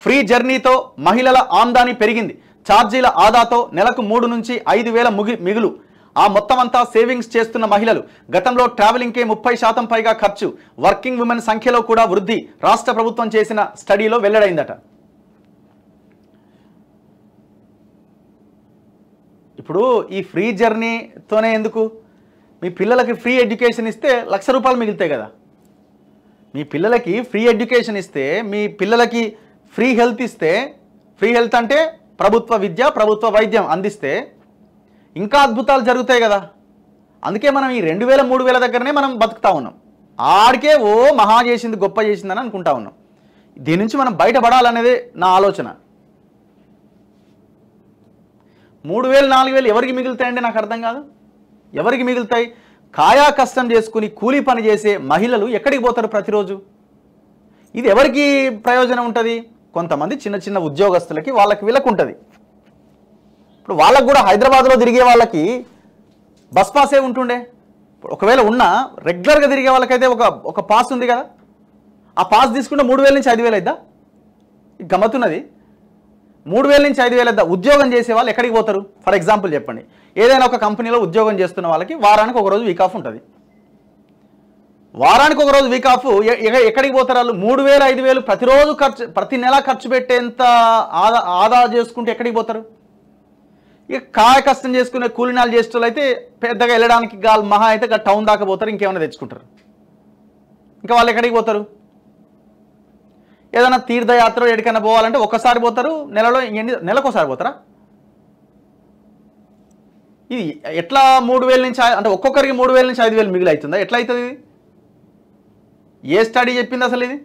Free జర్నీతో మహిళల ఆమ్దాని పెరిగింది. ఛార్జీల ఆదాతో నెలకు 3 నుంచి 5,000 మిగులు. ఆ మొత్తమంతా సేవింగ్స్ చేస్తున్న మహిళలు. గతంలో ట్రావెలింగ్కే 30% పైగా ఖర్చు. వర్కింగ్ ఉమెన్ సంఖ్యలో కూడా వృద్ధి రాష్ట్ర ప్రభుత్వం చేసిన స్టడీలో వెల్లడైందట. ఇప్పుడు ఈ ఫ్రీ జర్నీతోనే ఎందుకు? మీ పిల్లలకి ఫ్రీ ఎడ్యుకేషన్ ఇస్తే ₹1,00,000 మిగులుతాయి కదా. మీ పిల్లలకి ఫ్రీ ఎడ్యుకేషన్ ఇస్తే, మీ పిల్లలకి ఫ్రీ హెల్త్ ఇస్తే, ఫ్రీ హెల్త్ అంటే ప్రభుత్వ విద్య, ప్రభుత్వ వైద్యం అందిస్తే ఇంకా అద్భుతాలు జరుగుతాయి కదా. అందుకే మనం ఈ 2,000, 3,000 దగ్గరనే మనం బతుకుతా ఉన్నాం. ఆడికే ఓ మహా చేసింది, గొప్ప చేసిందని అనుకుంటా ఉన్నాం. దీని నుంచి మనం బయటపడాలనేదే నా ఆలోచన. 3,000, 4,000 ఎవరికి మిగులుతాయండి? నాకు అర్థం కాదు. ఎవరికి మిగులుతాయి? కాయా కష్టం చేసుకుని కూలీ పని చేసే మహిళలు ఎక్కడికి పోతారు ప్రతిరోజు? ఇది ఎవరికి ప్రయోజనం ఉంటుంది? కొంతమంది చిన్న చిన్న ఉద్యోగస్తులకి, వాళ్ళకి వీళ్ళకి ఉంటుంది. ఇప్పుడు వాళ్ళకు కూడా హైదరాబాద్లో తిరిగే వాళ్ళకి బస్ పాసే ఉంటుండే. ఒకవేళ ఉన్నా రెగ్యులర్గా తిరిగే వాళ్ళకైతే ఒక పాస్ ఉంది కదా. ఆ పాస్ తీసుకుంటే 3,000 నుంచి 5,000 అయిద్దా? గమ్మతున్నది. 3,000 నుంచి 5,000 అయిద్దా? ఉద్యోగం చేసే వాళ్ళు ఎక్కడికి పోతారు? ఫర్ ఎగ్జాంపుల్ చెప్పండి, ఏదైనా ఒక కంపెనీలో ఉద్యోగం చేస్తున్న వాళ్ళకి వారానికి ఒక రోజు వీక్ ఆఫ్ ఉంటుంది. వారానికి ఒక రోజు వీక్ ఆఫ్ ఎక్కడికి పోతారు వాళ్ళు? 3,000, 5,000 ప్రతిరోజు ఖర్చు, ప్రతి నెల ఖర్చు పెట్టేంత ఆదా చేసుకుంటే ఎక్కడికి పోతారు? ఇక కాయ కష్టం చేసుకునే కూలినాలు చేసే అయితే పెద్దగా వెళ్ళడానికి మహా అయితే టౌన్ దాకా పోతారు, ఇంకేమైనా తెచ్చుకుంటారు. ఇంకా వాళ్ళు ఎక్కడికి పోతారు? ఏదైనా తీర్థయాత్ర ఎక్కడికైనా పోవాలంటే ఒక్కసారి పోతారు నెలలో. నెలకోసారి పోతారా? ఇది ఎట్లా 3,000 నుంచి, అంటే ఒక్కొక్కరికి 3,000 నుంచి 5,000 మిగిలి అవుతుందా? ఎట్లా అవుతుంది? ఇది ఏ స్టడీ చెప్పింది అసలు? ఇది